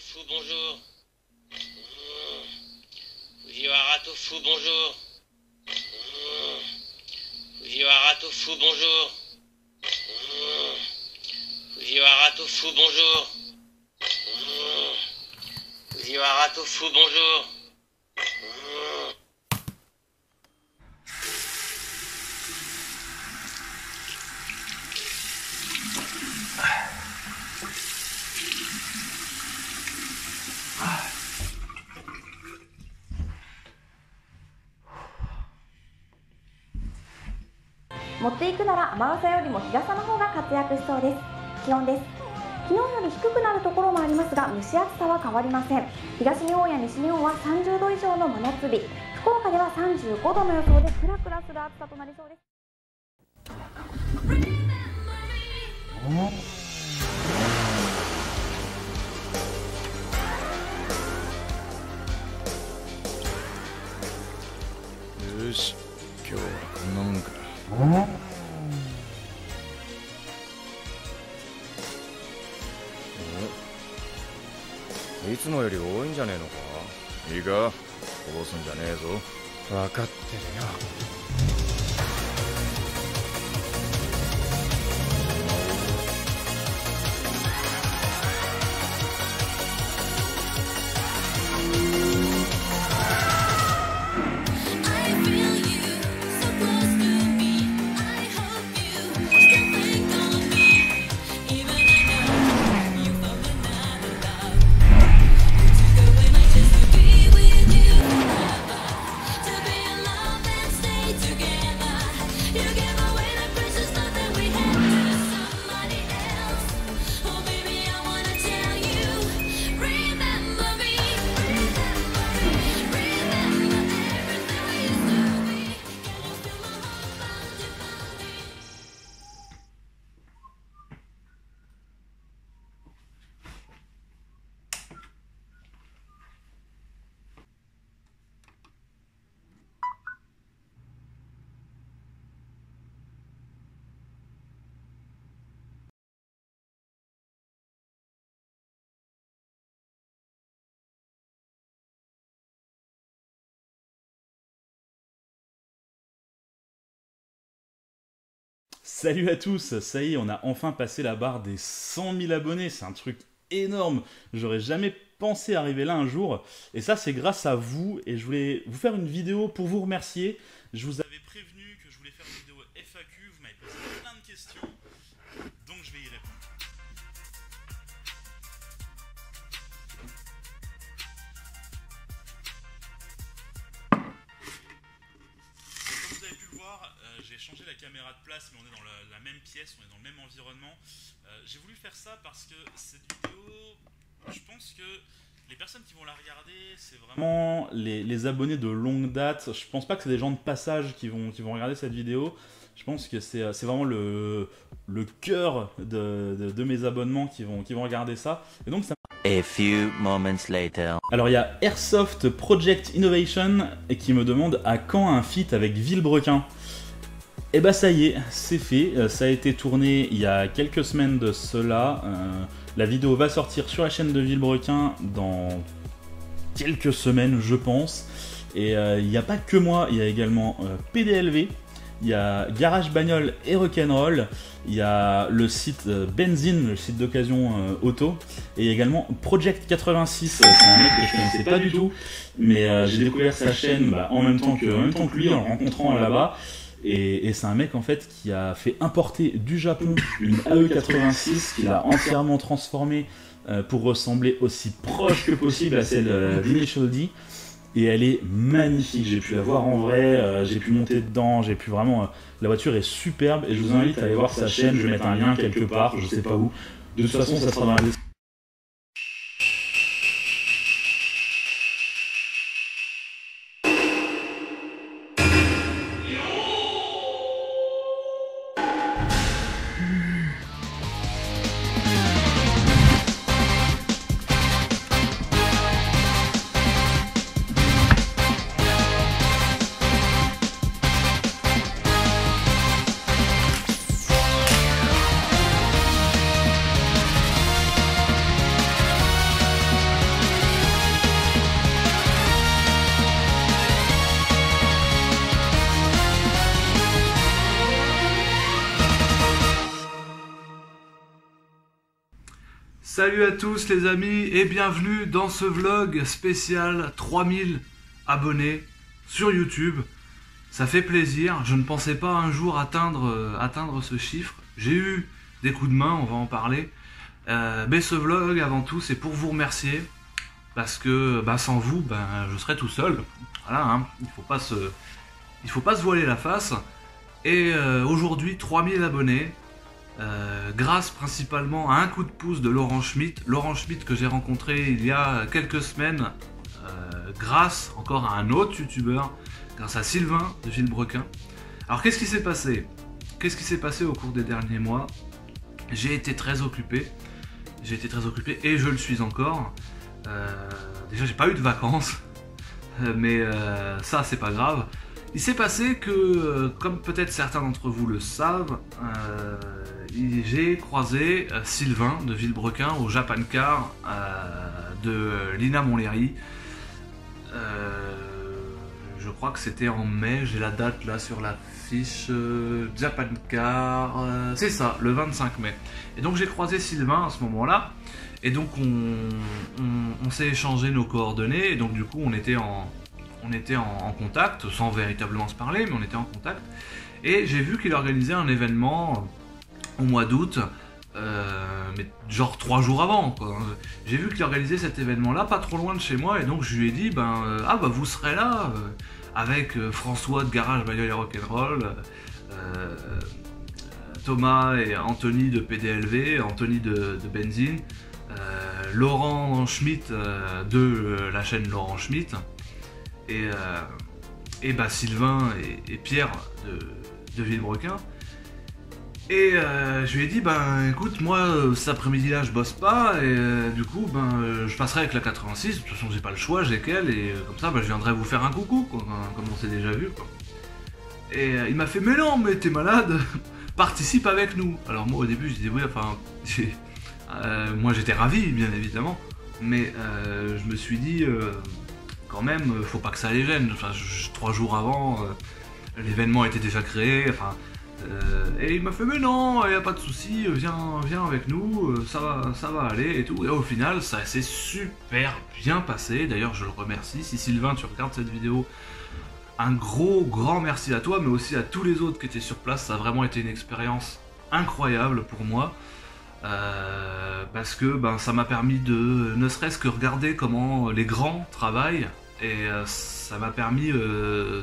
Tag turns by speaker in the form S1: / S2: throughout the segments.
S1: Tofu, bonjour. Fujiwara Tofu, bonjour. Fujiwara Tofu, bonjour. Fujiwara Tofu, bonjour. Fujiwara Tofu, bonjour.
S2: 持っていくなら雨傘よりも日傘の方が活躍しそうです。気温です。昨日より低くなるところもありますが、蒸し暑さは変わりません。東日本や西日本は30度以上の真夏日、福岡では35度の予想でクラクラする暑さとなりそうです。
S3: よし、今日はこんなもんか。いつもより多いんじゃねえのか。いいか、こぼすんじゃねえぞ。分かってるよ。
S4: Salut à tous, ça y est, on a enfin passé la barre des 100 000 abonnés, c'est un truc énorme, j'aurais jamais pensé arriver là un jour, et ça c'est grâce à vous, et je voulais vous faire une vidéo pour vous remercier. Je vous avais prévenu que je voulais faire une vidéo FAQ, vous m'avez posé plein de questions, donc je vais y répondre. Comme vous avez pu le voir, j'ai changé la caméra de place, mais on est dans la même pièce, on est dans le même environnement. J'ai voulu faire ça parce que cette vidéo, je pense que les personnes qui vont la regarder, c'est vraiment les abonnés de longue date. Je pense pas que c'est des gens de passage qui vont regarder cette vidéo. Je pense que c'est vraiment le cœur de mes abonnements qui vont regarder ça. Et donc ça...
S5: A few moments later.
S4: Alors il y a Airsoft Project Innovation qui me demande à quand un feat avec Villebrequin. Et bah ça y est, c'est fait, ça a été tourné il y a quelques semaines de cela. La vidéo va sortir sur la chaîne de Villebrequin dans quelques semaines je pense. Et il n'y a pas que moi, il y a également PDLV, il y a Garage Bagnole et Rock'n'Roll, il y a le site Benzine, le site d'occasion auto, et également Project 86, c'est un mec que je connaissais pas du tout, mais j'ai découvert sa chaîne en même temps que lui en le rencontrant là-bas. Et c'est un mec en fait qui a fait importer du Japon une AE86 qu'il a entièrement transformée pour ressembler aussi proche que possible à celle d'Initial D. Et elle est magnifique, j'ai pu la voir en vrai, j'ai pu monter dedans, j'ai pu vraiment... la voiture est superbe et je vous invite à aller voir sa chaîne, je vais mettre un lien quelque part, je sais pas où. De toute façon ça sera dans la description.
S6: Salut à tous les amis et bienvenue dans ce vlog spécial 3000 abonnés sur YouTube. Ça fait plaisir, je ne pensais pas un jour atteindre ce chiffre. J'ai eu des coups de main, on va en parler. Mais ce vlog avant tout c'est pour vous remercier. Parce que sans vous, je serais tout seul. Voilà, hein, il faut pas se voiler la face. Et aujourd'hui 3000 abonnés. Grâce principalement à un coup de pouce de Laurent Schmitt que j'ai rencontré il y a quelques semaines, grâce encore à un autre youtubeur, grâce à Sylvain de Villebrequin. Alors qu'est-ce qui s'est passé? Qu'est-ce qui s'est passé au cours des derniers mois? J'ai été très occupé et je le suis encore. Déjà j'ai pas eu de vacances, mais ça c'est pas grave. Il s'est passé que, comme peut-être certains d'entre vous le savent, j'ai croisé Sylvain de Villebrequin au Japan Car de Lina Montlhéry. Je crois que c'était en mai, j'ai la date là sur la fiche. Japan Car, c'est ça, le 25 mai. Et donc j'ai croisé Sylvain à ce moment-là, et donc on s'est échangé nos coordonnées, et donc du coup on était en contact, sans véritablement se parler, mais on était en contact. Et j'ai vu qu'il organisait un événement au mois d'août, mais genre 3 jours avant, quoi. J'ai vu qu'il organisait cet événement-là, pas trop loin de chez moi, et donc je lui ai dit, vous serez là, avec François de Garage Bagnole et Rock'n'Roll, Thomas et Anthony de PDLV, Anthony de Benzine, Laurent Schmitt de la chaîne Laurent Schmitt, et Sylvain et Pierre de Villebrequin. Et je lui ai dit, écoute, moi cet après-midi là je bosse pas, et du coup je passerai avec la 86, de toute façon j'ai pas le choix, j'ai qu'elle, et comme ça je viendrai vous faire un coucou, quoi, comme on s'est déjà vu, quoi. Et il m'a fait, mais non, mais t'es malade, participe avec nous. Alors moi au début je disais oui, moi j'étais ravi bien évidemment, mais je me suis dit quand même, faut pas que ça les gêne. 3 jours avant, l'événement était déjà créé, et il m'a fait mais non, y a pas de souci, viens avec nous, ça va aller et tout. Et au final ça s'est super bien passé. D'ailleurs je le remercie, si Sylvain tu regardes cette vidéo, un grand merci à toi, mais aussi à tous les autres qui étaient sur place. Ça a vraiment été une expérience incroyable pour moi. Parce que ça m'a permis de ne serait-ce que regarder comment les grands travaillent, et ça m'a permis de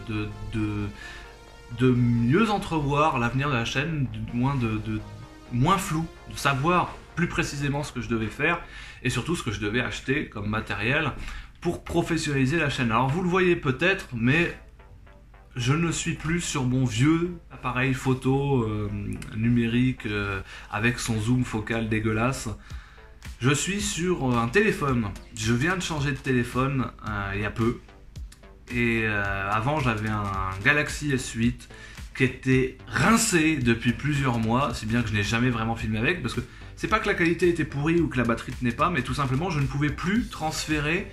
S6: mieux entrevoir l'avenir de la chaîne, de moins flou, de savoir plus précisément ce que je devais faire et surtout ce que je devais acheter comme matériel pour professionnaliser la chaîne. Alors vous le voyez peut-être, mais je ne suis plus sur mon vieux appareil photo numérique avec son zoom focal dégueulasse. Je suis sur un téléphone. Je viens de changer de téléphone il y a peu. Et avant j'avais un Galaxy S8 qui était rincé depuis plusieurs mois, si bien que je n'ai jamais vraiment filmé avec, parce que c'est pas que la qualité était pourrie ou que la batterie tenait pas, mais tout simplement je ne pouvais plus transférer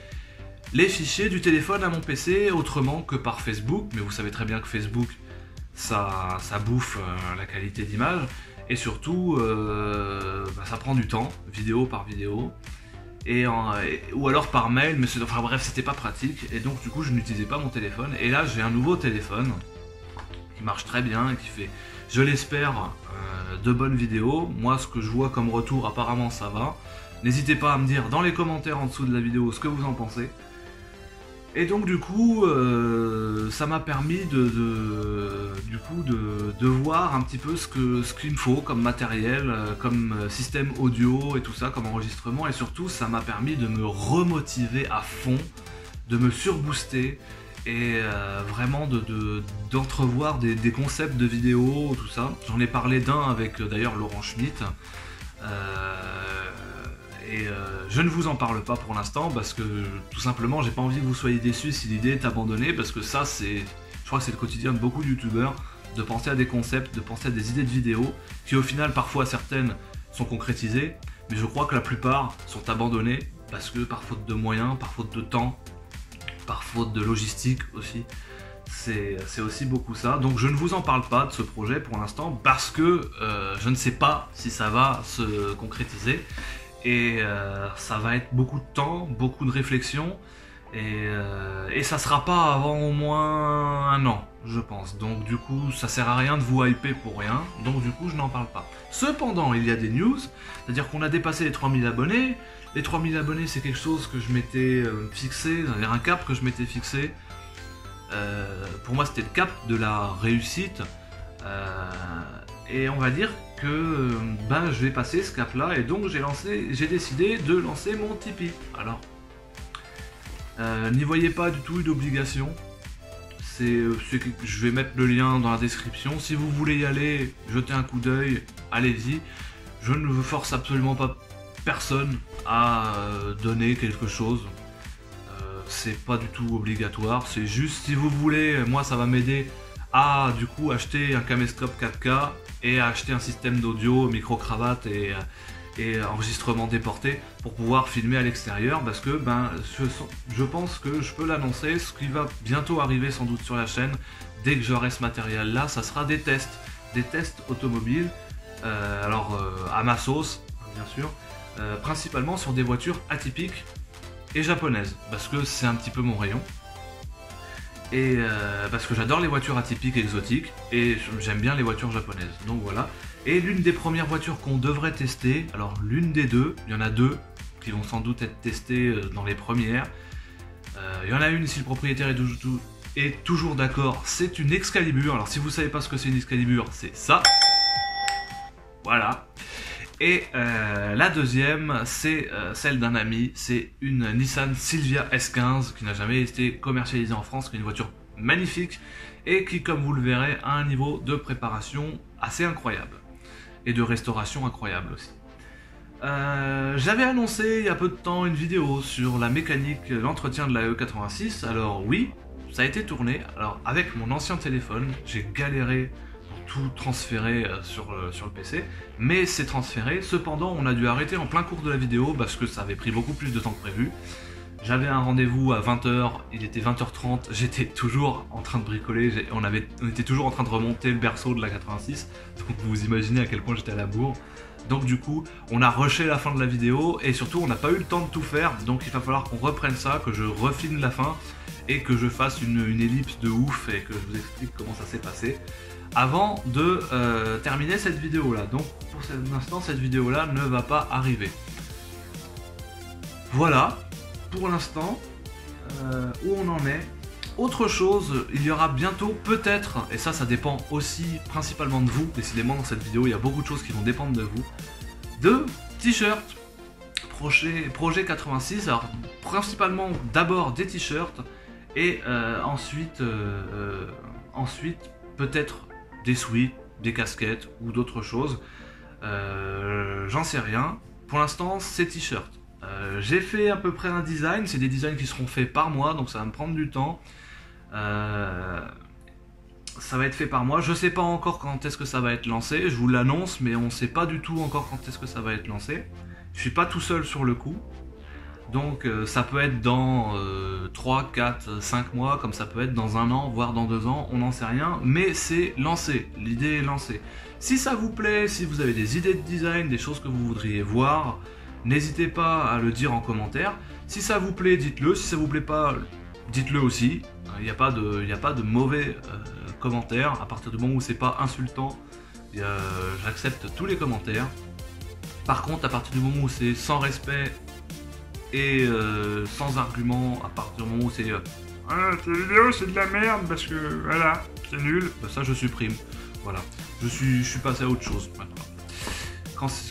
S6: les fichiers du téléphone à mon PC autrement que par Facebook. Mais vous savez très bien que Facebook ça bouffe la qualité d'image, et surtout ça prend du temps, vidéo par vidéo, ou alors par mail, mais bref c'était pas pratique, et donc du coup je n'utilisais pas mon téléphone. Et là j'ai un nouveau téléphone qui marche très bien et qui fait, je l'espère, de bonnes vidéos. Moi ce que je vois comme retour, apparemment ça va. N'hésitez pas à me dire dans les commentaires en dessous de la vidéo ce que vous en pensez. Et donc du coup ça m'a permis de voir un petit peu ce qu'il me faut comme matériel, comme système audio et tout ça, comme enregistrement, et surtout ça m'a permis de me remotiver à fond, de me surbooster, et vraiment d'entrevoir des concepts de vidéos, tout ça. J'en ai parlé d'un avec d'ailleurs Laurent Schmitt. Je ne vous en parle pas pour l'instant parce que tout simplement j'ai pas envie que vous soyez déçus si l'idée est abandonnée, parce que ça je crois que c'est le quotidien de beaucoup de youtubeurs, de penser à des concepts, de penser à des idées de vidéos qui au final parfois certaines sont concrétisées, mais je crois que la plupart sont abandonnées parce que par faute de moyens, par faute de temps, par faute de logistique aussi. C'est aussi beaucoup ça. Donc je ne vous en parle pas de ce projet pour l'instant parce que je ne sais pas si ça va se concrétiser. et ça va être beaucoup de temps, beaucoup de réflexion, et ça sera pas avant au moins un an, je pense. Donc du coup, ça sert à rien de vous hyper pour rien, donc du coup, je n'en parle pas. Cependant, il y a des news, c'est-à-dire qu'on a dépassé les 3000 abonnés. Les 3000 abonnés, c'est quelque chose que je m'étais fixé, c'est-à-dire un cap que je m'étais fixé. Pour moi, c'était le cap de la réussite. Et on va dire que je vais passer ce cap-là, et donc j'ai décidé de lancer mon Tipeee. Alors, n'y voyez pas du tout une obligation. Je vais mettre le lien dans la description. Si vous voulez y aller, jeter un coup d'œil, allez-y. Je ne vous force absolument pas personne à donner quelque chose. C'est pas du tout obligatoire. C'est juste si vous voulez, moi ça va m'aider à du coup acheter un caméscope 4K et à acheter un système d'audio, micro-cravate et enregistrement déporté pour pouvoir filmer à l'extérieur, parce que je pense que je peux l'annoncer, ce qui va bientôt arriver sans doute sur la chaîne, dès que j'aurai ce matériel là, ça sera des tests automobiles, à ma sauce bien sûr, principalement sur des voitures atypiques et japonaises, parce que c'est un petit peu mon rayon. Et parce que j'adore les voitures atypiques et exotiques, et j'aime bien les voitures japonaises, donc voilà. Et l'une des premières voitures qu'on devrait tester, alors l'une des deux, il y en a deux qui vont sans doute être testées dans les premières. Il y en a une, si le propriétaire est toujours d'accord, c'est une Excalibur. Alors si vous savez pas ce que c'est une Excalibur, c'est ça. Voilà. Et la deuxième, c'est celle d'un ami, c'est une Nissan Silvia S15 qui n'a jamais été commercialisée en France, qui est une voiture magnifique et qui, comme vous le verrez, a un niveau de préparation assez incroyable et de restauration incroyable aussi. J'avais annoncé il y a peu de temps une vidéo sur la mécanique, l'entretien de la E86, alors oui, ça a été tourné. Alors avec mon ancien téléphone, j'ai galéré tout transféré sur le PC, mais c'est transféré. Cependant, on a dû arrêter en plein cours de la vidéo parce que ça avait pris beaucoup plus de temps que prévu. J'avais un rendez-vous à 20 h, il était 20 h 30, j'étais toujours en train de bricoler, on était toujours en train de remonter le berceau de la 86, donc vous imaginez à quel point j'étais à la bourre. Donc du coup, on a rushé la fin de la vidéo, et surtout on n'a pas eu le temps de tout faire, donc il va falloir qu'on reprenne ça, que je refilme la fin, et que je fasse une ellipse de ouf, et que je vous explique comment ça s'est passé, avant de terminer cette vidéo là. Donc pour l'instant, cette vidéo là ne va pas arriver. Voilà, pour l'instant, où on en est. Autre chose, il y aura bientôt peut-être, et ça dépend aussi principalement de vous, décidément dans cette vidéo il y a beaucoup de choses qui vont dépendre de vous, de t-shirts. Projet 86, alors principalement d'abord des t-shirts, et ensuite peut-être des sweats, des casquettes ou d'autres choses. J'en sais rien. Pour l'instant, c'est t-shirt. J'ai fait à peu près un design, c'est des designs qui seront faits par moi, donc ça va me prendre du temps. Ça va être fait par moi, je sais pas encore quand est-ce que ça va être lancé, je vous l'annonce, mais on sait pas du tout encore quand est-ce que ça va être lancé. Je suis pas tout seul sur le coup, donc ça peut être dans 3, 4, 5 mois, comme ça peut être dans un an, voire dans 2 ans, on n'en sait rien, mais c'est lancé, l'idée est lancée. Si ça vous plaît, si vous avez des idées de design, des choses que vous voudriez voir, n'hésitez pas à le dire en commentaire. Si ça vous plaît, dites-le, si ça vous plaît pas, dites-le aussi. Il n'y a pas de mauvais commentaires, à partir du moment où c'est pas insultant, j'accepte tous les commentaires. Par contre, à partir du moment où c'est sans respect et sans argument, à partir du moment où c'est cette vidéo c'est de la merde parce que voilà, c'est nul, bah ça je supprime. Voilà, je suis passé à autre chose maintenant.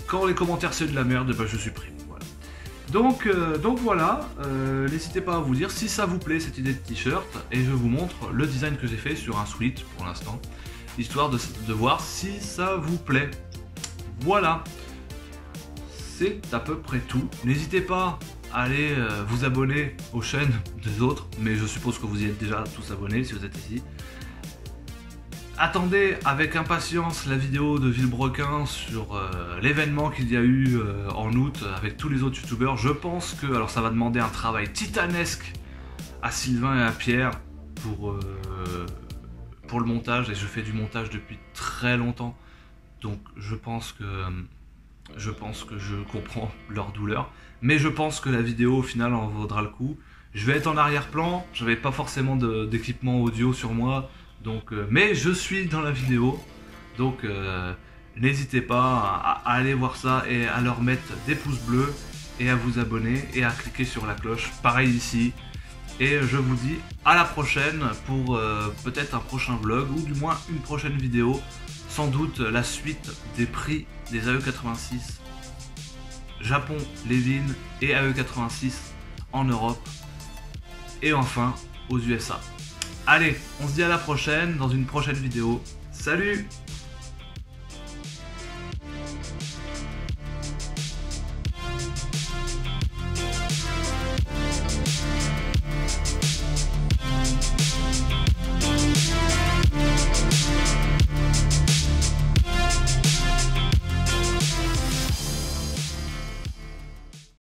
S6: Quand les commentaires c'est de la merde, bah je supprime. Voilà. Donc voilà, n'hésitez pas à vous dire si ça vous plaît cette idée de t-shirt, et je vous montre le design que j'ai fait sur un sweat pour l'instant, histoire de voir si ça vous plaît. Voilà, c'est à peu près tout. N'hésitez pas à aller vous abonner aux chaînes des autres, mais je suppose que vous y êtes déjà tous abonnés si vous êtes ici. Attendez avec impatience la vidéo de Villebrequin sur l'événement qu'il y a eu en août avec tous les autres youtubeurs. Je pense que alors ça va demander un travail titanesque à Sylvain et à Pierre pour le montage, et je fais du montage depuis très longtemps, donc je pense que Je pense que je comprends leur douleur. Mais je pense que la vidéo au final en vaudra le coup. Je vais être en arrière-plan, je n'avais pas forcément d'équipement audio sur moi, donc, mais je suis dans la vidéo. Donc n'hésitez pas à aller voir ça et à leur mettre des pouces bleus et à vous abonner et à cliquer sur la cloche, pareil ici. Et je vous dis à la prochaine pour peut-être un prochain vlog ou du moins une prochaine vidéo. Sans doute la suite des prix des AE86 Japon, Levin et AE86 en Europe. Et enfin aux USA. Allez, on se dit à la prochaine dans une prochaine vidéo. Salut!